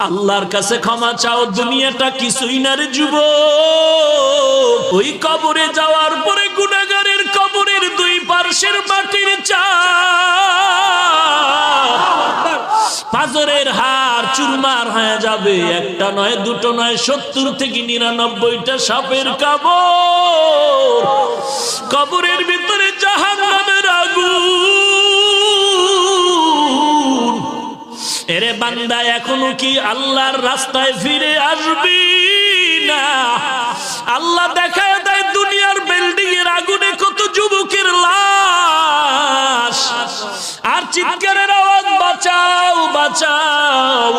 আল্লাহর কাছে ক্ষমা চাও, দুনিয়াটা কিছুই না রে যুবক। ওই কবরে যাওয়ার পরে গুনাহগারের কবরের দুই পার্শ্বের মাটির চাপ পাজরের হাড় চুরমার হয়ে যাবে। একটা নয়, দুটো নয়, 70 থেকে 99টা সাপের কামড়। কবরের ভিতরে জাহান্নামের আগুন। এরে বান্দা, এখনো কি আল্লাহর রাস্তায় ফিরে আসবি না? আল্লাহ দেখায় দেয় দুনিয়ার বিল্ডিং এর আগুনে কত যুবকের লাশ, আর চিৎকারের আওয়াজ, বাঁচাও বাঁচাও।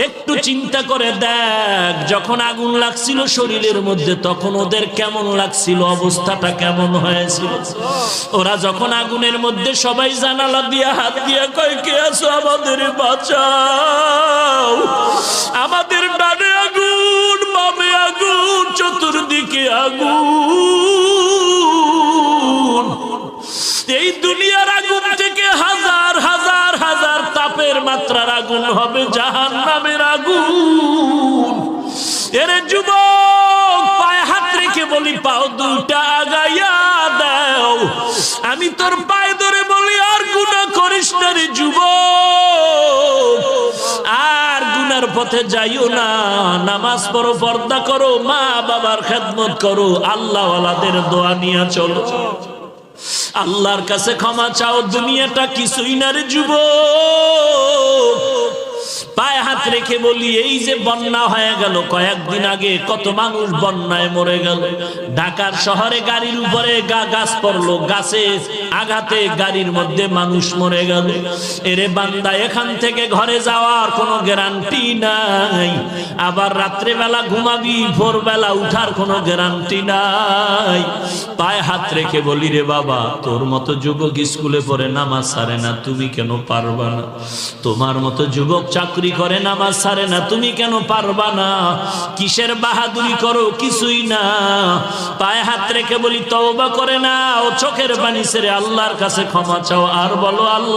একটু চিন্তা করে দেখ, যখন আগুন লাগছিল শরীরের মধ্যে তখন ওদের কেমন লাগছিল, অবস্থাটা কেমন হয়েছিল। ওরা যখন আগুনের মধ্যে সবাই জানালা দিয়ে হাত দিয়ে কয়, কে আছো, আমাদের বাঁচাও। আমাদের ডানে আগুন, বামে আগুন, চতুর্দিকে আগুন। এই দুনিয়ার আগুন থেকে হাজার হাজার হাজার তাপের মাত্রার আগুন হবে জাহান্নামের আগুন। এরে যুবক, পায়ে হাত রেখে বলি, পাও দুটা আগাইয়া দাও। আমি তোর পায়ে ধরে বলি, আর গুনাহ করিস না রে যুবক, আর গুনার পথে যাইও না। নামাজ পড়ো, পর্দা করো, মা বাবার খেদমত করো, আল্লাহওয়ালাদের দোয়া নিয়ে চলো। আল্লাহর কাছে ক্ষমা চাও, দুনিয়াটা কিছুই না রে যুবক। পায়ে হাত রেখে বলি, এই যে বন্যা হয়ে গেল কয়েকদিন আগে, কত মানুষ বন্যায় মরে গেল। ঢাকার শহরে গাড়ির উপরে গাছ পড়লো, গাছে আঘাতে গাড়ির মধ্যে মানুষ মরে গেল। এরে বান্দা, এখান থেকে ঘরে যাওয়ার কোনো গ্যারান্টি নাই। আবার রাত্রে বেলা ঘুমাবি, ভোরবেলা উঠার কোনো গ্যারান্টি নাই। পায়ে হাত রেখে বলি, রে বাবা, তোর মতো যুবক স্কুলে পড়ে নামাজ ছাড়ে না, তুমি কেন পারবা না? তোমার মতো যুবক চাকরি করে নামাজ ছাড়ে না, তুমি কেন পারবা না? কিসের বাহাদুরি করো? কিছুই না। পায়ে হাত রেখে বলি, তওবা করে নাও, চোখের পানি ছেড়ে আল্লাহর কাছে ক্ষমা চাও, আর বলো, আল্লাহ